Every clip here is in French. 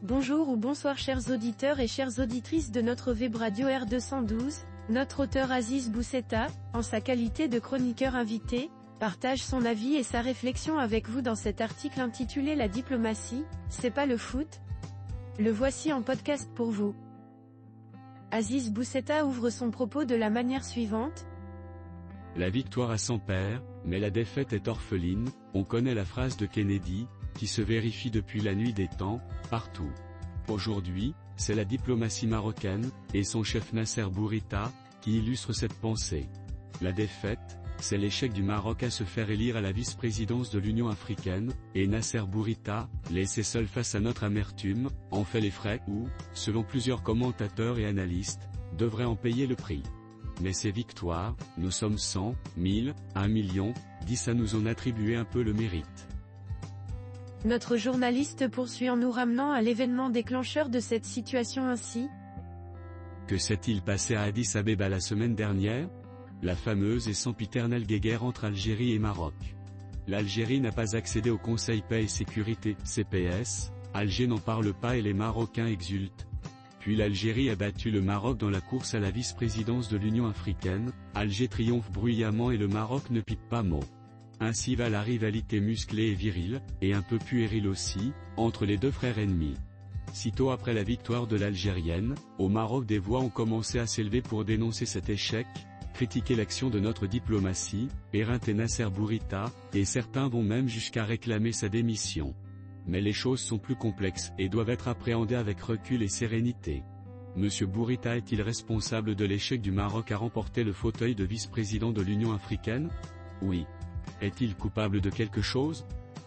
Bonjour ou bonsoir chers auditeurs et chères auditrices de notre web radio R212, notre auteur Aziz Bousseta, en sa qualité de chroniqueur invité, partage son avis et sa réflexion avec vous dans cet article intitulé La diplomatie, c'est pas le foot? Le voici en podcast pour vous. Aziz Bousseta ouvre son propos de la manière suivante. La victoire a 100 pères, mais la défaite est orpheline, on connaît la phrase de Kennedy, qui se vérifie depuis la nuit des temps, partout. Aujourd'hui, c'est la diplomatie marocaine, et son chef Nasser Bourita, qui illustre cette pensée. La défaite, c'est l'échec du Maroc à se faire élire à la vice-présidence de l'Union africaine, et Nasser Bourita, laissé seul face à notre amertume, en fait les frais ou, selon plusieurs commentateurs et analystes, devrait en payer le prix. Mais ces victoires, nous sommes 100, 1000, 1 million, 10 à nous en attribuer un peu le mérite. Notre journaliste poursuit en nous ramenant à l'événement déclencheur de cette situation ainsi. Que s'est-il passé à Addis Abeba la semaine dernière? La fameuse et sempiternelle guéguerre entre Algérie et Maroc. L'Algérie n'a pas accédé au Conseil Paix et Sécurité, CPS, Alger n'en parle pas et les Marocains exultent. Puis l'Algérie a battu le Maroc dans la course à la vice-présidence de l'Union africaine, Alger triomphe bruyamment et le Maroc ne pique pas mot. Ainsi va la rivalité musclée et virile, et un peu puérile aussi, entre les deux frères ennemis. Sitôt après la victoire de l'Algérienne, au Maroc des voix ont commencé à s'élever pour dénoncer cet échec, critiquer l'action de notre diplomatie, éreinter Nasser Bourita, et certains vont même jusqu'à réclamer sa démission. Mais les choses sont plus complexes et doivent être appréhendées avec recul et sérénité. Monsieur Bourita est-il responsable de l'échec du Maroc à remporter le fauteuil de vice-président de l'Union africaine? Oui. Est-il coupable de quelque chose?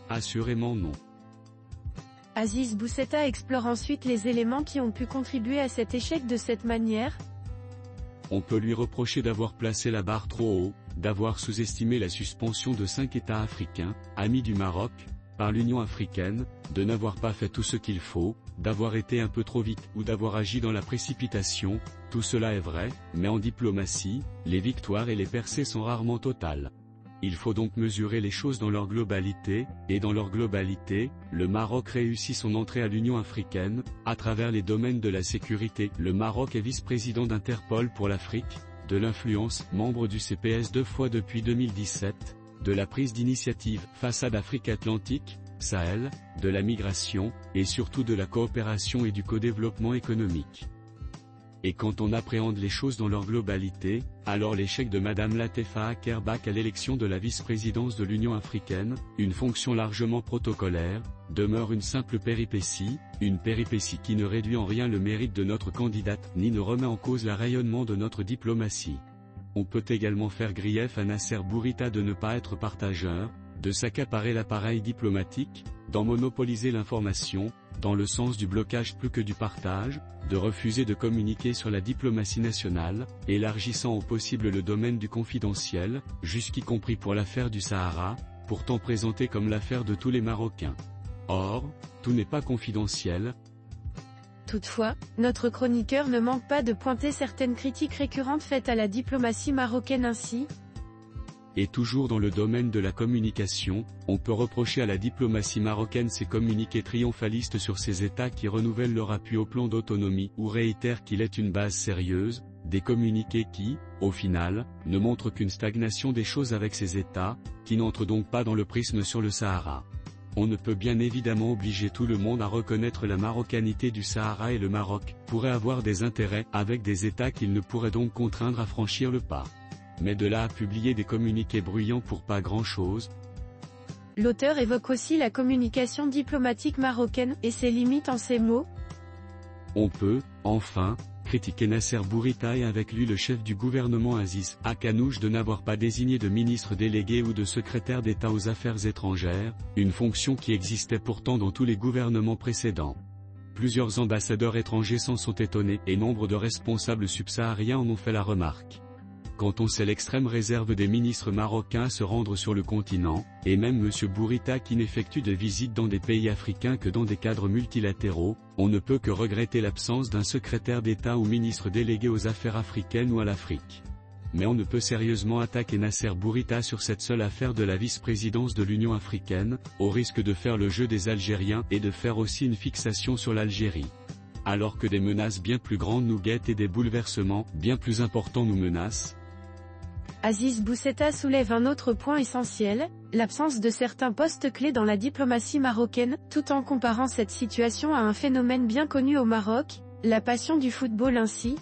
Assurément non. Aziz Bousseta explore ensuite les éléments qui ont pu contribuer à cet échec de cette manière. On peut lui reprocher d'avoir placé la barre trop haut, d'avoir sous-estimé la suspension de 5 États africains, amis du Maroc, par l'Union africaine, de n'avoir pas fait tout ce qu'il faut, d'avoir été un peu trop vite ou d'avoir agi dans la précipitation, tout cela est vrai, mais en diplomatie, les victoires et les percées sont rarement totales. Il faut donc mesurer les choses dans leur globalité, et dans leur globalité, le Maroc réussit son entrée à l'Union africaine, à travers les domaines de la sécurité. Le Maroc est vice-président d'Interpol pour l'Afrique, de l'influence, membre du CPS 2 fois depuis 2017, de la prise d'initiative, façade Afrique-Atlantique, Sahel, de la migration, et surtout de la coopération et du co-développement économique. Et quand on appréhende les choses dans leur globalité, alors l'échec de Madame Latefa Akerbak à l'élection de la vice-présidence de l'Union africaine, une fonction largement protocolaire, demeure une simple péripétie, une péripétie qui ne réduit en rien le mérite de notre candidate, ni ne remet en cause le rayonnement de notre diplomatie. On peut également faire grief à Nasser Bourita de ne pas être partageur, de s'accaparer l'appareil diplomatique, d'en monopoliser l'information, dans le sens du blocage plus que du partage, de refuser de communiquer sur la diplomatie nationale, élargissant au possible le domaine du confidentiel, jusqu'y compris pour l'affaire du Sahara, pourtant présentée comme l'affaire de tous les Marocains. Or, tout n'est pas confidentiel. Toutefois, notre chroniqueur ne manque pas de pointer certaines critiques récurrentes faites à la diplomatie marocaine ainsi. Et toujours dans le domaine de la communication, on peut reprocher à la diplomatie marocaine ses communiqués triomphalistes sur ces États qui renouvellent leur appui au plan d'autonomie ou réitèrent qu'il est une base sérieuse, des communiqués qui, au final, ne montrent qu'une stagnation des choses avec ces États, qui n'entrent donc pas dans le prisme sur le Sahara. On ne peut bien évidemment obliger tout le monde à reconnaître la marocanité du Sahara et le Maroc pourrait avoir des intérêts avec des États qu'il ne pourrait donc contraindre à franchir le pas. Mais de là à publier des communiqués bruyants pour pas grand-chose. L'auteur évoque aussi la communication diplomatique marocaine et ses limites en ces mots. On peut, enfin, critiquer Nasser Bourita et avec lui le chef du gouvernement Aziz Akanouche de n'avoir pas désigné de ministre délégué ou de secrétaire d'État aux affaires étrangères, une fonction qui existait pourtant dans tous les gouvernements précédents. Plusieurs ambassadeurs étrangers s'en sont étonnés et nombre de responsables subsahariens en ont fait la remarque. Quand on sait l'extrême réserve des ministres marocains à se rendre sur le continent, et même M. Bourita qui n'effectue de visites dans des pays africains que dans des cadres multilatéraux, on ne peut que regretter l'absence d'un secrétaire d'État ou ministre délégué aux affaires africaines ou à l'Afrique. mais on ne peut sérieusement attaquer Nasser Bourita sur cette seule affaire de la vice-présidence de l'Union africaine, au risque de faire le jeu des Algériens et de faire aussi une fixation sur l'Algérie. Alors que des menaces bien plus grandes nous guettent et des bouleversements bien plus importants nous menacent. Aziz Boussetta soulève un autre point essentiel, l'absence de certains postes clés dans la diplomatie marocaine, tout en comparant cette situation à un phénomène bien connu au Maroc, la passion du football ainsi.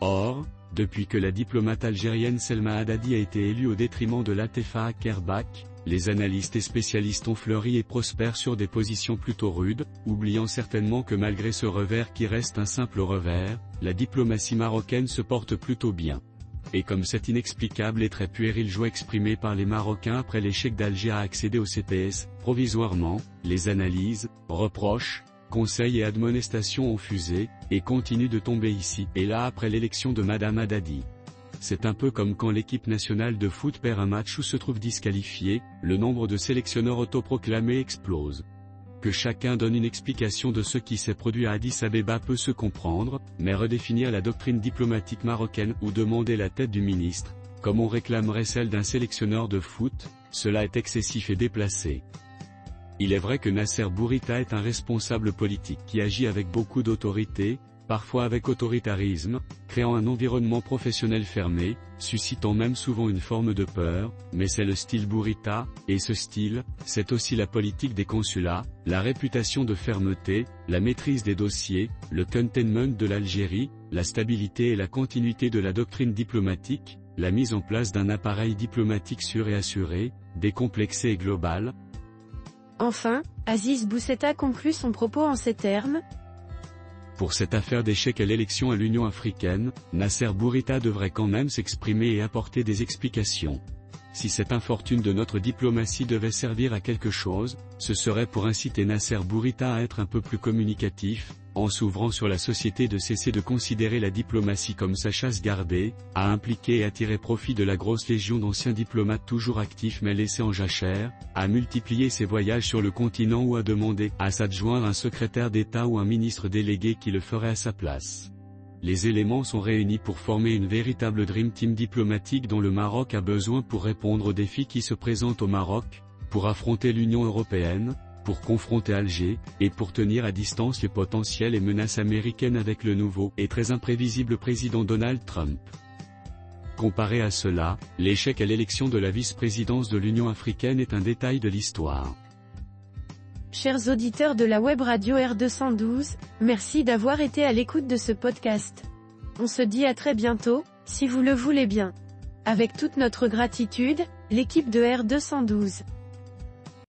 Or, depuis que la diplomate algérienne Selma Haddadi a été élue au détriment de Latefa Akerbak, les analystes et spécialistes ont fleuri et prospèrent sur des positions plutôt rudes, oubliant certainement que malgré ce revers qui reste un simple revers, la diplomatie marocaine se porte plutôt bien. Et comme cet inexplicable et très puéril joie exprimé par les Marocains après l'échec d'Alger à accéder au CPS, provisoirement, les analyses, reproches, conseils et admonestations ont fusé, et continuent de tomber ici et là après l'élection de Madame Haddadi. C'est un peu comme quand l'équipe nationale de foot perd un match ou se trouve disqualifiée, le nombre de sélectionneurs autoproclamés explose. Que chacun donne une explication de ce qui s'est produit à Addis Abeba peut se comprendre, mais redéfinir la doctrine diplomatique marocaine ou demander la tête du ministre, comme on réclamerait celle d'un sélectionneur de foot, cela est excessif et déplacé. Il est vrai que Nasser Bourita est un responsable politique qui agit avec beaucoup d'autorité, parfois avec autoritarisme, créant un environnement professionnel fermé, suscitant même souvent une forme de peur, mais c'est le style Bourita, et ce style, c'est aussi la politique des consulats, la réputation de fermeté, la maîtrise des dossiers, le containment de l'Algérie, la stabilité et la continuité de la doctrine diplomatique, la mise en place d'un appareil diplomatique sûr et assuré, décomplexé et global. Enfin, Aziz Boussetta conclut son propos en ces termes. Pour cette affaire d'échec à l'élection à l'Union africaine, Nasser Bourita devrait quand même s'exprimer et apporter des explications. Si cette infortune de notre diplomatie devait servir à quelque chose, ce serait pour inciter Nasser Bourita à être un peu plus communicatif, en s'ouvrant sur la société de cesser de considérer la diplomatie comme sa chasse gardée, à impliquer et à tirer profit de la grosse légion d'anciens diplomates toujours actifs mais laissés en jachère, à multiplier ses voyages sur le continent ou à demander à s'adjoindre un secrétaire d'État ou un ministre délégué qui le ferait à sa place. Les éléments sont réunis pour former une véritable Dream Team diplomatique dont le Maroc a besoin pour répondre aux défis qui se présentent au Maroc, pour affronter l'Union européenne, pour confronter Alger, et pour tenir à distance les potentiels et menaces américaines avec le nouveau et très imprévisible président Donald Trump. Comparé à cela, l'échec à l'élection de la vice-présidence de l'Union africaine est un détail de l'histoire. Chers auditeurs de la web radio R212, merci d'avoir été à l'écoute de ce podcast. On se dit à très bientôt, si vous le voulez bien. Avec toute notre gratitude, l'équipe de R212.